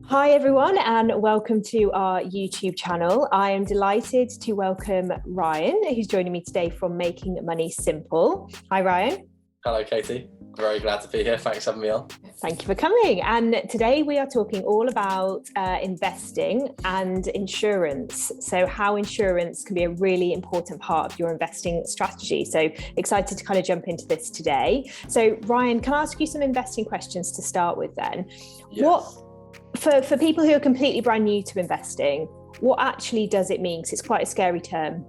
Hi everyone and welcome to our YouTube channel. I am delighted to welcome Ryan, who's joining me today from Making Money Simple. Hi Ryan. Hello Katie, very glad to be here. Thanks for having me on. Thank you for coming. And today we are talking all about investing and insurance. So how insurance can be a really important part of your investing strategy. So excited to kind of jump into this today. So Ryan, can I ask you some investing questions to start with then? Yes. For people who are completely brand new to investing, what actually does it mean? Because it's quite a scary term.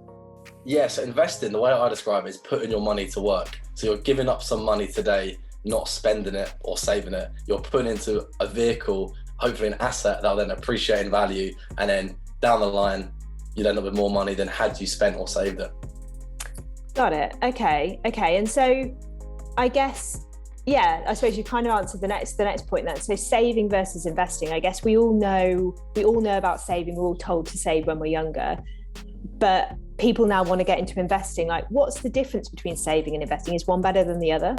Yeah, so investing, the way I describe it is putting your money to work. So you're giving up some money today, not spending it or saving it. You're putting into a vehicle, hopefully an asset that will then appreciate in value. And then down the line, you'd end up with more money than had you spent or saved it. Got it. Okay. And so I guess, yeah, I suppose you kind of answered the next point then. So saving versus investing. I guess we all know about saving. We're all told to save when we're younger, but people now want to get into investing. Like, what's the difference between saving and investing? Is one better than the other?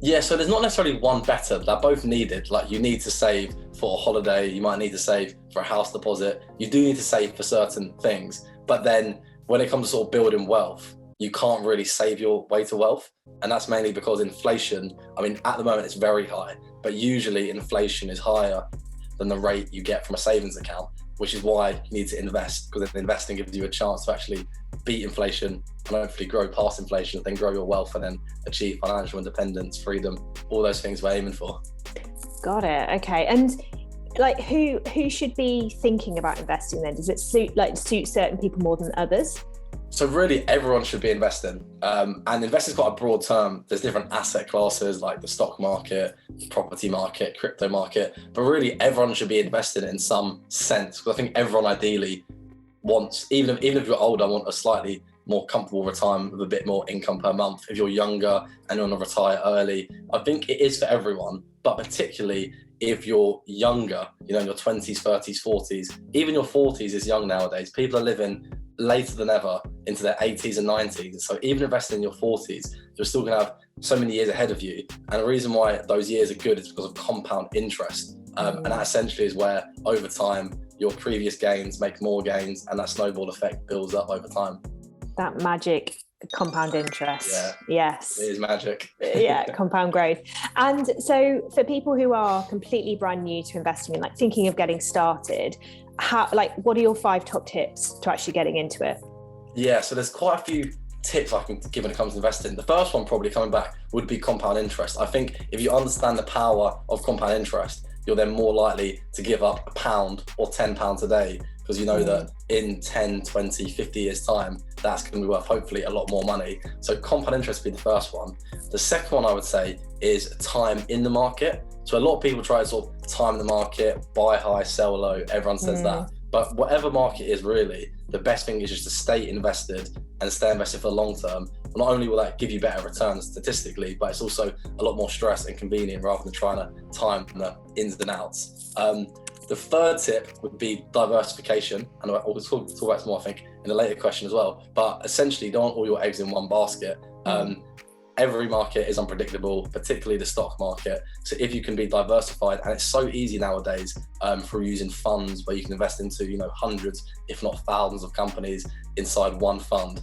Yeah, so there's not necessarily one better. They're both needed. Like, you need to save for a holiday. You might need to save for a house deposit. You do need to save for certain things. But then when it comes to sort of building wealth, you can't really save your way to wealth. And that's mainly because inflation, I mean, at the moment it's very high, but usually inflation is higher than the rate you get from a savings account, which is why you need to invest, because investing gives you a chance to actually beat inflation and hopefully grow past inflation, then grow your wealth and then achieve financial independence, freedom, all those things we're aiming for. Got it. Okay. And like, who should be thinking about investing then? Does it suit certain people more than others? So really everyone should be investing, and investing is quite a broad term. There's different asset classes like the stock market, property market, crypto market, but really everyone should be investing in some sense, because I think everyone ideally wants, even if you're older, want a slightly more comfortable retirement with a bit more income per month. If you're younger and you want to retire early, I think it is for everyone, but particularly if you're younger, in your 20s, 30s, 40s, even your 40s is young nowadays. People are living later than ever into their 80s and 90s. So even investing in your 40s, you're still going to have so many years ahead of you. And the reason why those years are good is because of compound interest. And that essentially is where over time, your previous gains make more gains, and that snowball effect builds up over time. That magic compound interest. Yeah. Yes. It is magic. Yeah, compound growth. And so for people who are completely brand new to investing and like thinking of getting started, what are your 5 top tips to actually getting into it? Yeah, so there's quite a few tips I can give when it comes to investing. The first one, probably coming back, would be compound interest. I think if you understand the power of compound interest, you're then more likely to give up £1 or £10 a day, because you know that in 10, 20, 50 years time, that's going to be worth hopefully a lot more money. So compound interest would be the first one. The second one I would say is time in the market. So a lot of people try to sort of time the market, buy high, sell low, everyone says that. But whatever market is really, the best thing is just to stay invested and stay invested for the long term. Not only will that give you better returns statistically, but it's also a lot more stress and convenient rather than trying to time the ins and outs. The third tip would be diversification, and we'll talk about some more, I think, in a later question as well. But essentially, don't want all your eggs in one basket. Every market is unpredictable, particularly the stock market. So if you can be diversified, and it's so easy nowadays through using funds where you can invest into hundreds, if not thousands of companies inside one fund.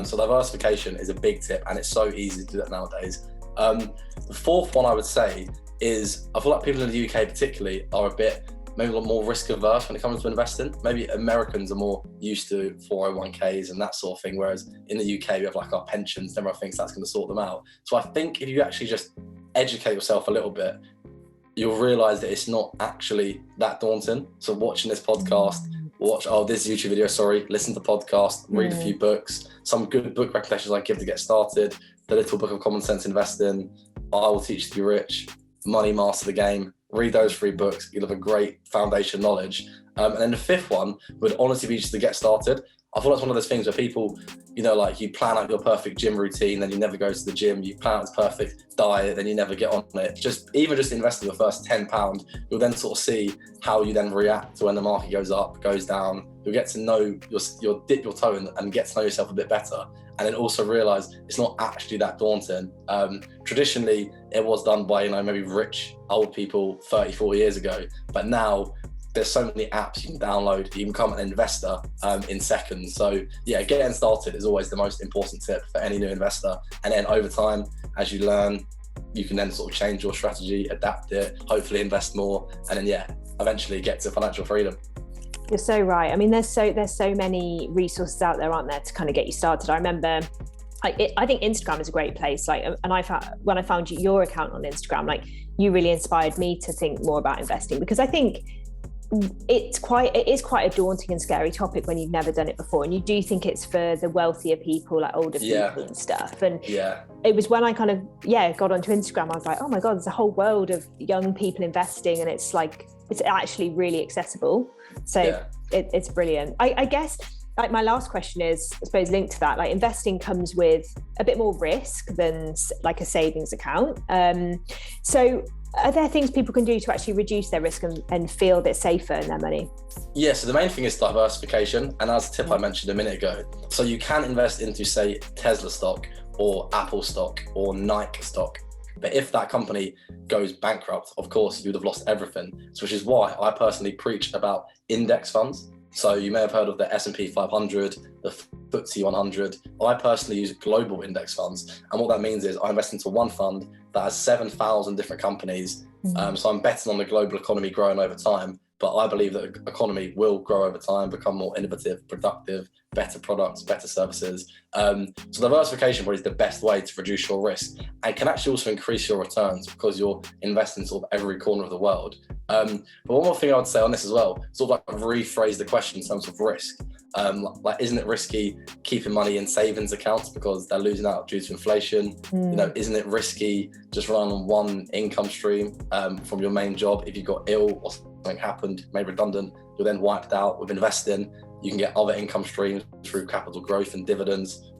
So diversification is a big tip, and it's so easy to do that nowadays. The fourth one I would say is, I feel like people in the UK particularly are a bit maybe a lot more risk averse when it comes to investing. Maybe Americans are more used to 401ks and that sort of thing, whereas in the UK we have like our pensions and everyone thinks that's going to sort them out. So I think if you actually just educate yourself a little bit, you'll realise that it's not actually that daunting. So watching this podcast, this YouTube video, listen to the podcast, read a few books, some good book recommendations I give to get started, The Little Book of Common Sense Investing, I Will Teach You to Be Rich, Money Master the Game. Read those 3 books, you'll have a great foundation knowledge. And then the 5th one would honestly be just to get started. I feel like it's one of those things where people, you plan out your perfect gym routine, then you never go to the gym, you plan out the perfect diet, then you never get on it. Just investing your first £10, you'll then sort of see how you then react to when the market goes up, goes down. You'll get to know, you'll dip your toe in and get to know yourself a bit better. And then also realise it's not actually that daunting. Traditionally, it was done by, maybe rich old people 30, 40 years ago. But now there's so many apps you can download. You can become an investor in seconds. So yeah, getting started is always the most important tip for any new investor. And then over time, as you learn, you can then sort of change your strategy, adapt it, hopefully invest more, and then yeah, eventually get to financial freedom. You're so right. I mean, there's so many resources out there, aren't there, to kind of get you started. I remember, I think Instagram is a great place. Like, and when I found your account on Instagram, like, you really inspired me to think more about investing, because I think it is quite a daunting and scary topic when you've never done it before, and you do think it's for the wealthier people, like older people and stuff. And it was when I kind of got onto Instagram, I was like, oh my god, there's a whole world of young people investing, and it's actually really accessible. So it's brilliant. I guess, like, my last question is, I suppose, linked to that. Like, investing comes with a bit more risk than like a savings account. So are there things people can do to actually reduce their risk and feel a bit safer in their money? Yeah, so the main thing is diversification. And as a tip I mentioned a minute ago, so you can invest into, say, Tesla stock or Apple stock or Nike stock. But if that company goes bankrupt, of course, you would have lost everything. So which is why I personally preach about index funds. So you may have heard of the S&P 500, the FTSE 100. I personally use global index funds. And what that means is I invest into one fund that has 7,000 different companies. So I'm betting on the global economy growing over time. But I believe that the economy will grow over time, become more innovative, productive, better products, better services. So diversification probably is the best way to reduce your risk, and can actually also increase your returns because you're investing sort of every corner of the world. But one more thing I would say on this as well, sort of like rephrase the question in terms of risk. Like, isn't it risky keeping money in savings accounts because they're losing out due to inflation? You know, isn't it risky just relying on one income stream from your main job? If you got ill or something happened, made redundant, you're then wiped out. With investing, you can get other income streams through capital growth and dividends.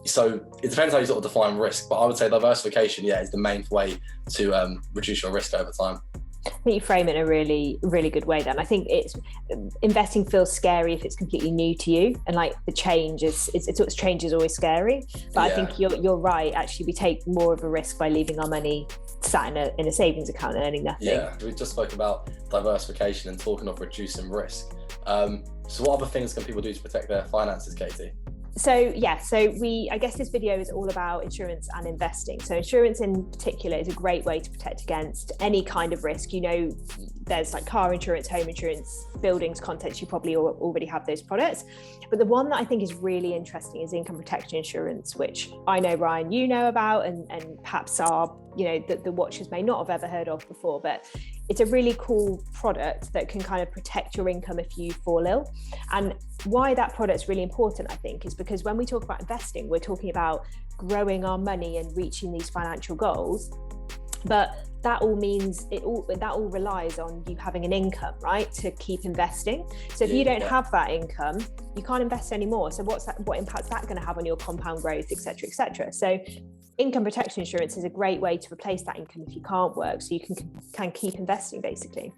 So it depends how you sort of define risk, but I would say diversification, is the main way to reduce your risk over time. I think you frame it in a really, really good way then. I think investing feels scary if it's completely new to you, and like the change is always scary. But I think you're right. Actually, we take more of a risk by leaving our money sat in a savings account and earning nothing. Yeah, we just spoke about diversification and talking of reducing risk. So what other things can people do to protect their finances, Katie? So I guess this video is all about insurance and investing. So insurance in particular is a great way to protect against any kind of risk. You know, there's like car insurance, home insurance, buildings, contents. You probably already have those products. But the one that I think is really interesting is income protection insurance, which I know, Ryan, you know about, and perhaps the watchers may not have ever heard of before, but it's a really cool product that can kind of protect your income if you fall ill. And why that product's really important, I think, is because when we talk about investing, we're talking about growing our money and reaching these financial goals. But that all means that all relies on you having an income, right, to keep investing. So if you don't have that income, you can't invest anymore. So what impact's that going to have on your compound growth, et cetera, et cetera? So income protection insurance is a great way to replace that income if you can't work, so you can keep investing, basically.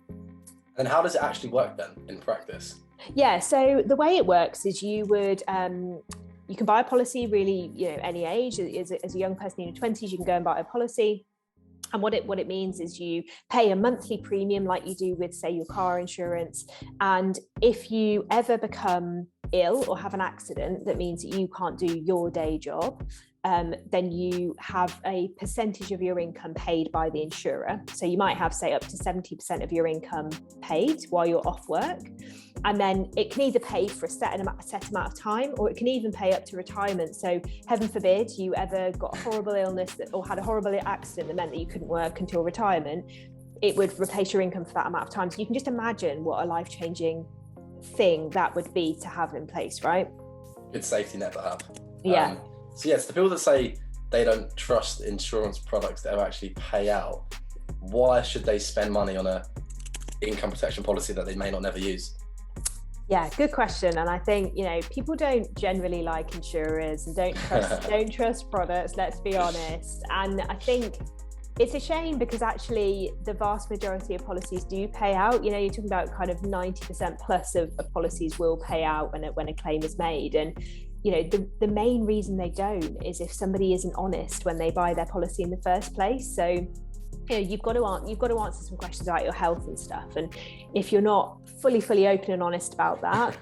And how does it actually work then in practice? Yeah, so the way it works is you would you can buy a policy really, any age. As a young person in your 20s, you can go and buy a policy. And what it means is you pay a monthly premium like you do with, say, your car insurance. And if you ever become ill or have an accident that means that you can't do your day job, then you have a percentage of your income paid by the insurer. So you might have, say, up to 70% of your income paid while you're off work. And then it can either pay for a set amount of time, or it can even pay up to retirement. So heaven forbid you ever got a horrible illness or had a horrible accident that meant that you couldn't work until retirement, it would replace your income for that amount of time. So you can just imagine what a life-changing thing that would be to have in place, right? Good safety net to have. Yeah. So yes, the people that say they don't trust insurance products that ever actually pay out, why should they spend money on a income protection policy that they may not never use? Yeah, good question. And I think, people don't generally like insurers and don't trust products, let's be honest. And I think it's a shame because actually the vast majority of policies do pay out. You're talking about kind of 90% plus of policies will pay out when a claim is made. And the main reason they don't is if somebody isn't honest when they buy their policy in the first place. So you know, you've got to answer some questions about your health and stuff. And if you're not fully open and honest about that,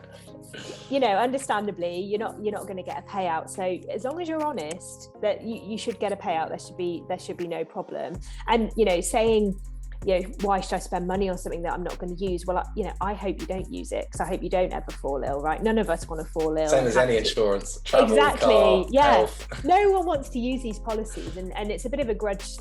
you know, understandably, you're not going to get a payout. So as long as you're honest that you should get a payout, there should be no problem. And, you know, saying, you know, why should I spend money on something that I'm not going to use? Well, you know, I hope you don't use it, because I hope you don't ever fall ill, right? None of us want to fall ill. Same as any insurance. Travel, exactly. car, yeah. health. No one wants to use these policies, and it's a bit of a grudge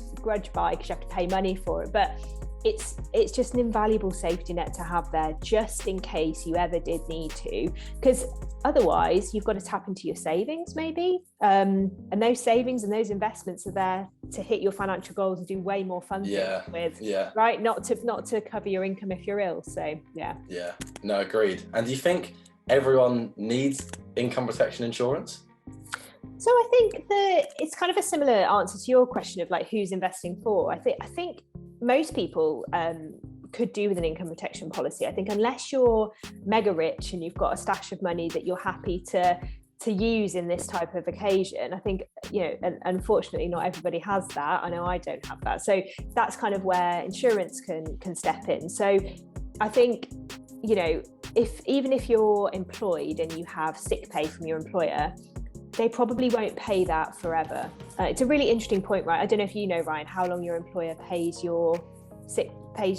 buy because you have to pay money for it. But it's just an invaluable safety net to have there, just in case you ever did need to, because otherwise you've got to tap into your savings maybe, and those savings and those investments are there to hit your financial goals and do way more fun things with, right? Not to cover your income if you're ill. So yeah, no, agreed. And do you think everyone needs income protection insurance? So I think that it's kind of a similar answer to your question of like who's investing for. I think most people could do with an income protection policy. I think unless you're mega rich and you've got a stash of money that you're happy to use in this type of occasion, I think, you know, and unfortunately not everybody has that. I know I don't have that. So that's kind of where insurance can step in. So I think, you know, even if you're employed and you have sick pay from your employer, they probably won't pay that forever. It's a really interesting point, right? I don't know if you know, Ryan, how long your employer pays your sick pay.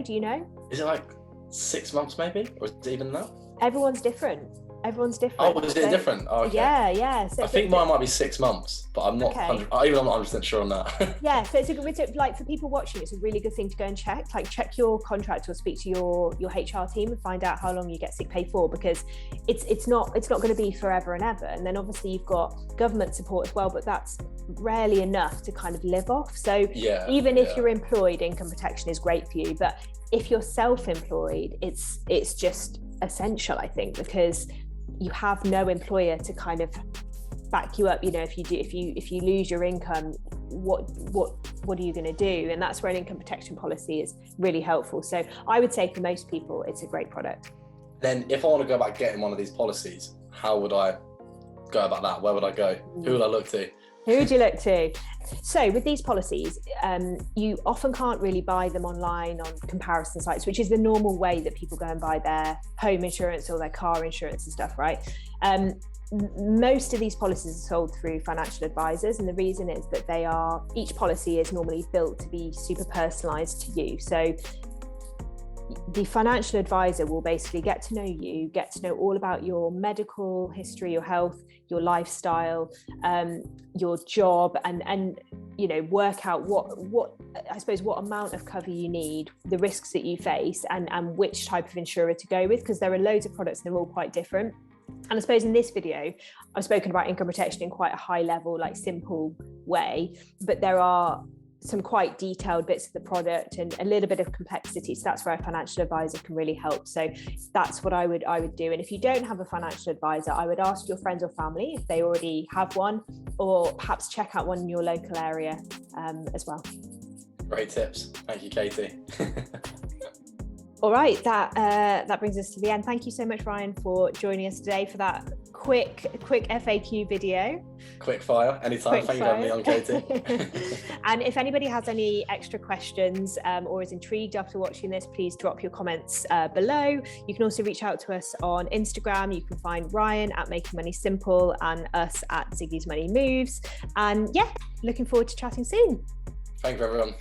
Do you know? Is it like 6 months maybe, or is it even that? Everyone's different. Oh, is it different? Oh, okay. Yeah. So I think mine might be 6 months, but I'm not. I'm not 100% sure on that. Yeah, so it's a good, like for people watching, it's a really good thing to go and check. Like check your contract or speak to your HR team and find out how long you get sick pay for, because it's not going to be forever and ever. And then obviously you've got government support as well, but that's rarely enough to kind of live off. So even if you're employed, income protection is great for you. But if you're self-employed, it's just essential, I think, because you have no employer to kind of back you up. You know, if you lose your income, what are you going to do? And that's where an income protection policy is really helpful. So I would say for most people, it's a great product. Then if I want to go about getting one of these policies, how would I go about that? Where would I go? Who would I look to? Who would you look to? So with these policies, you often can't really buy them online on comparison sites, which is the normal way that people go and buy their home insurance or their car insurance and stuff, right? Most of these policies are sold through financial advisors, and the reason is that each policy is normally built to be super personalized to you. So the financial advisor will basically get to know you, get to know all about your medical history, your health, your lifestyle, your job, and you know, work out what I suppose what amount of cover you need, the risks that you face, and which type of insurer to go with, because there are loads of products and they're all quite different. And I suppose in this video, I've spoken about income protection in quite a high level, like simple way, but there are some quite detailed bits of the product and a little bit of complexity. So that's where a financial advisor can really help. So that's what I would do. And if you don't have a financial advisor, I would ask your friends or family if they already have one, or perhaps check out one in your local area as well. Great tips. Thank you, Katie. All right, that brings us to the end. Thank you so much, Ryan, for joining us today for that quick FAQ video. Quick fire, anytime. Thank you for having me on, Katie. And if anybody has any extra questions or is intrigued after watching this, please drop your comments below. You can also reach out to us on Instagram. You can find Ryan at Making Money Simple and us at Ziggy's Money Moves. And yeah, looking forward to chatting soon. Thank you, everyone.